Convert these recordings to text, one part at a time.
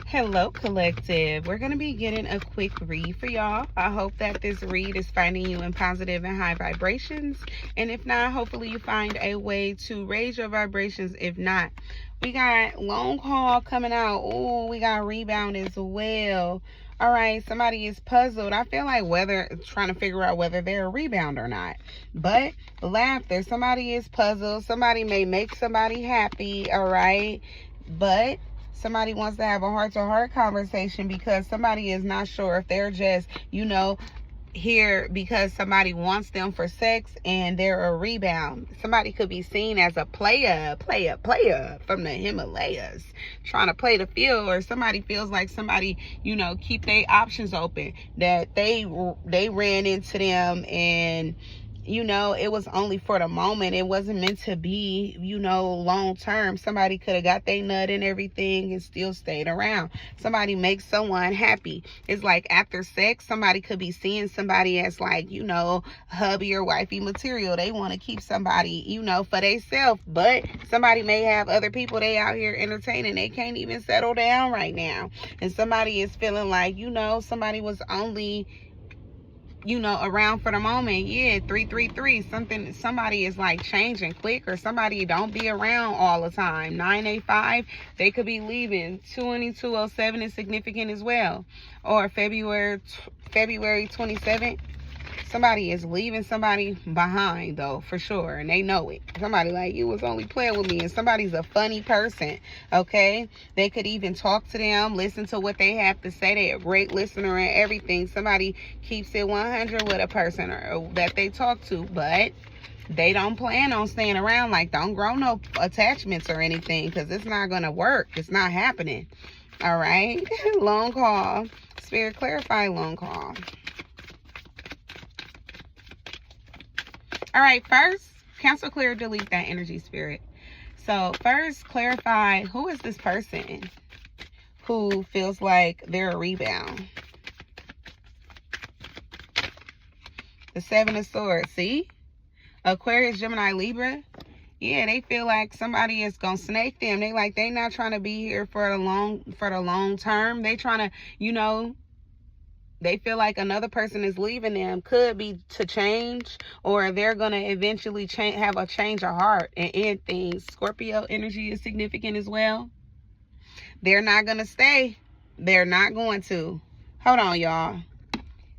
Hello, collective. We're going to be getting a quick read for y'all. I hope that this read is finding you in positive and high vibrations. And if not, hopefully you find a way to raise your vibrations. If not, we got long haul coming out. Oh, we got rebound as well. All right, somebody is puzzled. I feel like trying to figure out whether they're a rebound or not. But laughter, somebody is puzzled. Somebody may make somebody happy, all right? But somebody wants to have a heart-to-heart conversation because somebody is not sure if they're just, here because somebody wants them for sex and they're a rebound. Somebody could be seen as a player from the Himalayas trying to play the field, or somebody feels like somebody, keep their options open, that they ran into them and it was only for the moment. It wasn't meant to be, long term. Somebody could have got their nut and everything and still stayed around. Somebody makes someone happy. It's like after sex, somebody could be seeing somebody as like, hubby or wifey material. They want to keep somebody, for themselves. But somebody may have other people they out here entertaining. They can't even settle down right now. And somebody is feeling like, somebody was only around for the moment. Yeah, 333. Somebody is like changing quick, or somebody don't be around all the time. 985, they could be leaving. 2207 is significant as well. Or February 27th. Somebody is leaving somebody behind, though, for sure, and they know it. Somebody like, you was only playing with me, and somebody's a funny person, okay? They could even talk to them, listen to what they have to say. They're a great listener and everything. Somebody keeps it 100 with a person or that they talk to, but they don't plan on staying around. Like, don't grow no attachments or anything, because it's not going to work. It's not happening, all right? Long call. Spirit, clarify long call. All right, first, cancel, clear, delete that energy, spirit. So first, clarify, who is this person who feels like they're a rebound? The Seven of Swords, see? Aquarius, Gemini, Libra. Yeah, they feel like somebody is going to snake them. They not trying to be here for the long term. They trying to, they feel like another person is leaving them. Could be to change, or they're going to eventually have a change of heart and end things. Scorpio energy is significant as well. They're not going to stay. They're not going to. Hold on, y'all.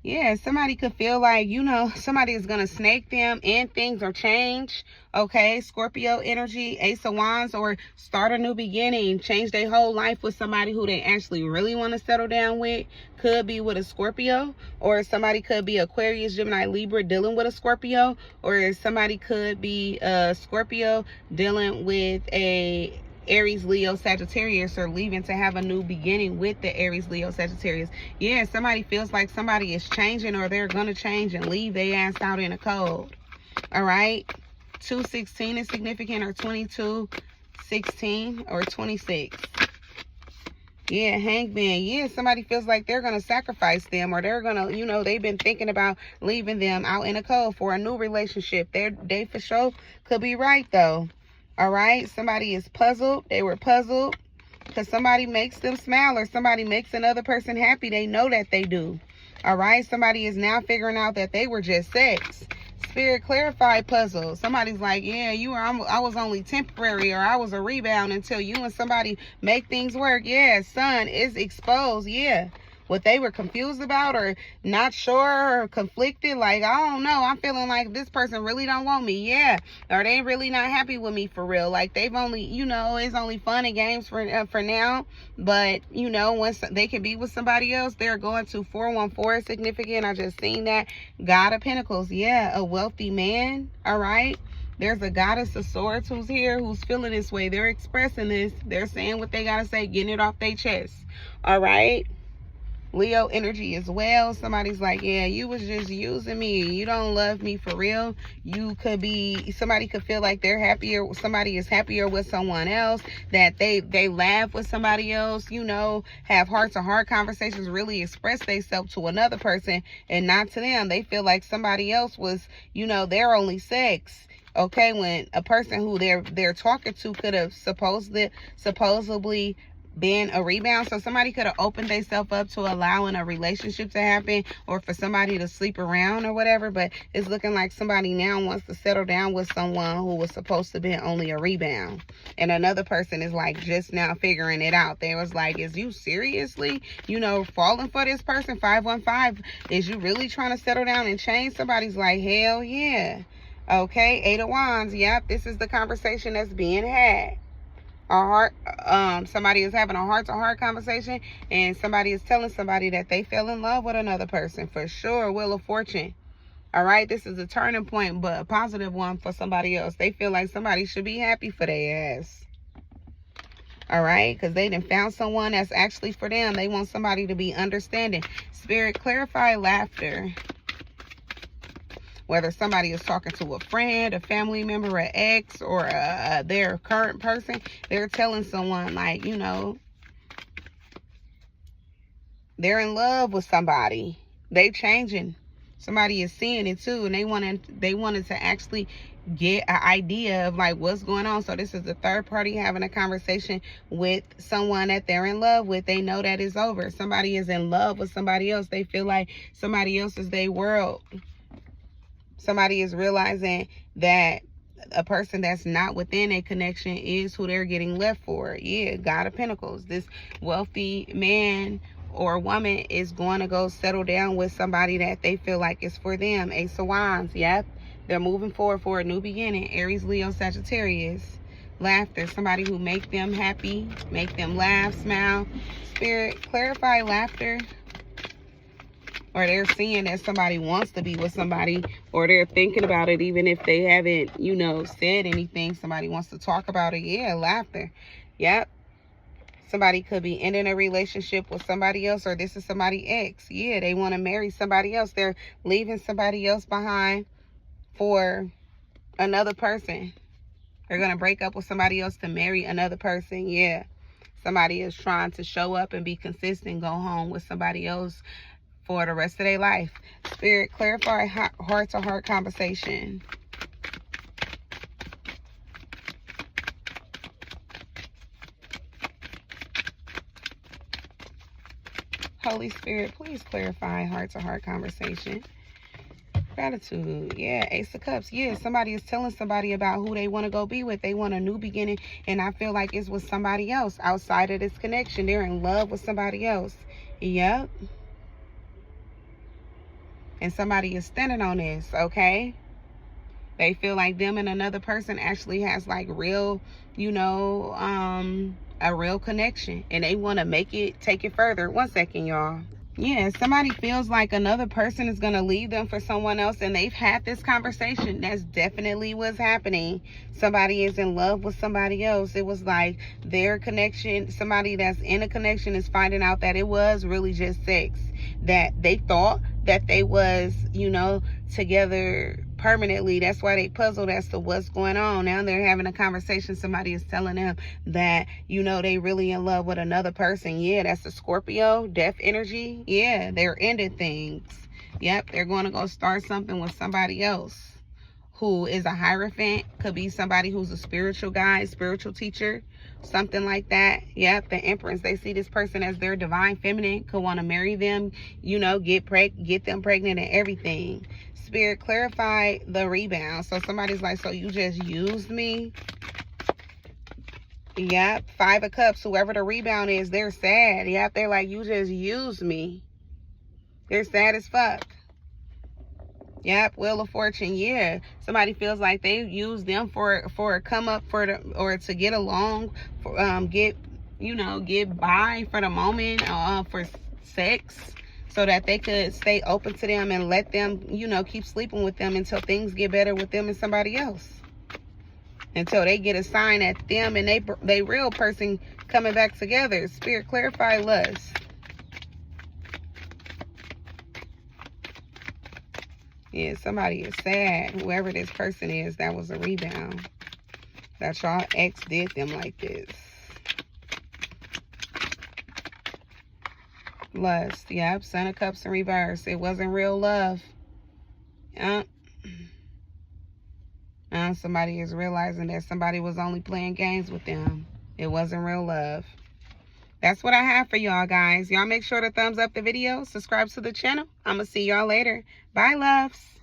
Yeah, somebody could feel like, somebody is going to snake them, end things, or change. Okay, Scorpio energy, Ace of Wands, or start a new beginning, change their whole life with somebody who they actually really want to settle down with. Could be with a Scorpio, or somebody could be Aquarius, Gemini, Libra dealing with a Scorpio, or somebody could be a Scorpio dealing with a Aries, Leo, Sagittarius, or leaving to have a new beginning with the Aries, Leo, Sagittarius. Yeah, somebody feels like somebody is changing, or they're going to change and leave their ass out in the cold. All right. 216 is significant, or 2216, or 26. Yeah, Hangman. Yeah, somebody feels like they're going to sacrifice them, or they're going to, they've been thinking about leaving them out in the cold for a new relationship. They for sure could be right, though. All right, somebody is puzzled. They were puzzled because somebody makes them smile, or somebody makes another person happy. They know that they do. All right, somebody is now figuring out that they were just sex. Spirit, clarify puzzle. Somebody's like, yeah, I was only temporary, or I was a rebound until you and somebody make things work. Yeah, sun is exposed. Yeah. What they were confused about, or not sure, or conflicted, like, I don't know, I'm feeling like this person really don't want me. Yeah, or they really not happy with me for real. Like, they've only, it's only fun and games for now. But once they can be with somebody else, they're going to 414 significant. I just seen that. God of Pentacles. Yeah, a wealthy man. All right. There's a Goddess of Swords who's here, who's feeling this way. They're expressing this. They're saying what they gotta say, getting it off their chest. All right. Leo energy as well. Somebody's like, yeah, you was just using me. You don't love me for real. Somebody could feel like they're happier. Somebody is happier with someone else, that they laugh with somebody else, have heart-to-heart conversations, really express themselves to another person and not to them. They feel like somebody else was, their only sex. Okay, when a person who they're talking to could have supposedly been a rebound. So somebody could have opened themselves up to allowing a relationship to happen, or for somebody to sleep around or whatever. But it's looking like somebody now wants to settle down with someone who was supposed to be only a rebound. And another person is like just now figuring it out. They was like, is you seriously, you know, falling for this person? 515, is you really trying to settle down and change? Somebody's like, hell yeah. Okay, 8 of Wands. Yep, this is the conversation that's being had. Somebody is having a heart-to-heart conversation, and somebody is telling somebody that they fell in love with another person. For sure, Wheel of Fortune. All right, this is a turning point, but a positive one for somebody else. They feel like somebody should be happy for their ass. All right, because they done found someone that's actually for them. They want somebody to be understanding. Spirit, clarify laughter. Whether somebody is talking to a friend, a family member, an ex, or their current person, they're telling someone, like, you know, they're in love with somebody. They changing. Somebody is seeing it too, and they wanted to actually get an idea of like what's going on. So this is the third party having a conversation with someone that they're in love with. They know that it's over. Somebody is in love with somebody else. They feel like somebody else is their world. Somebody is realizing that a person that's not within a connection is who they're getting left for. Yeah, God of Pentacles. This wealthy man or woman is going to go settle down with somebody that they feel like is for them. Ace of Wands. Yep. They're moving forward for a new beginning. Aries, Leo, Sagittarius. Laughter. Somebody who make them happy, make them laugh, smile. Spirit, clarify laughter. Or they're seeing that somebody wants to be with somebody, or they're thinking about it even if they haven't, you know, said anything. Somebody wants to talk about it. Yeah, laughter. Yep. Somebody could be ending a relationship with somebody else, or this is somebody ex. Yeah, they want to marry somebody else. They're leaving somebody else behind for another person. They're going to break up with somebody else to marry another person. Yeah. Somebody is trying to show up and be consistent, go home with somebody else for the rest of their life. Spirit, clarify heart-to-heart conversation. Holy Spirit, please clarify heart-to-heart conversation. Gratitude. Yeah, Ace of Cups. Yeah, somebody is telling somebody about who they want to go be with. They want a new beginning, and I feel like it's with somebody else outside of this connection. They're in love with somebody else. Yep. And somebody is standing on this, okay? They feel like them and another person actually has like real, you know, a real connection. And they want to take it further. One second, y'all. Yeah, somebody feels like another person is going to leave them for someone else, and they've had this conversation. That's definitely what's happening. Somebody is in love with somebody else. It was like their connection, somebody that's in a connection is finding out that it was really just sex. That they thought that they was, you know, together permanently. That's why they puzzled as to what's going on. Now they're having a conversation. Somebody is telling them that, you know, they really in love with another person. Yeah, that's a Scorpio, death energy. Yeah, they're ending things. Yep, they're going to go start something with somebody else who is a Hierophant. Could be somebody who's a spiritual guide, spiritual teacher, something like that. Yep, the Empress. They see this person as their divine feminine, could want to marry them, you know, get them pregnant and everything. Spirit, clarify the rebound. So somebody's like, so you just used me? Yep, 5 of Cups. Whoever the rebound is, they're sad. Yep, they're like, you just used me. They're sad as fuck. Yep, Wheel of Fortune. Yeah, somebody feels like they use them for a come up or to get along, get by for the moment, for sex, so that they could stay open to them and let them, you know, keep sleeping with them until things get better with them and somebody else. Until they get a sign that them and they real person coming back together. Spirit, clarify lust. Yeah, somebody is sad. Whoever this person is, that was a rebound. That y'all ex did them like this. Lust. Yep, Son of Cups in reverse. It wasn't real love. Somebody is realizing that somebody was only playing games with them. It wasn't real love. That's what I have for y'all, guys. Y'all make sure to thumbs up the video, subscribe to the channel. I'm going to see y'all later. Bye, loves.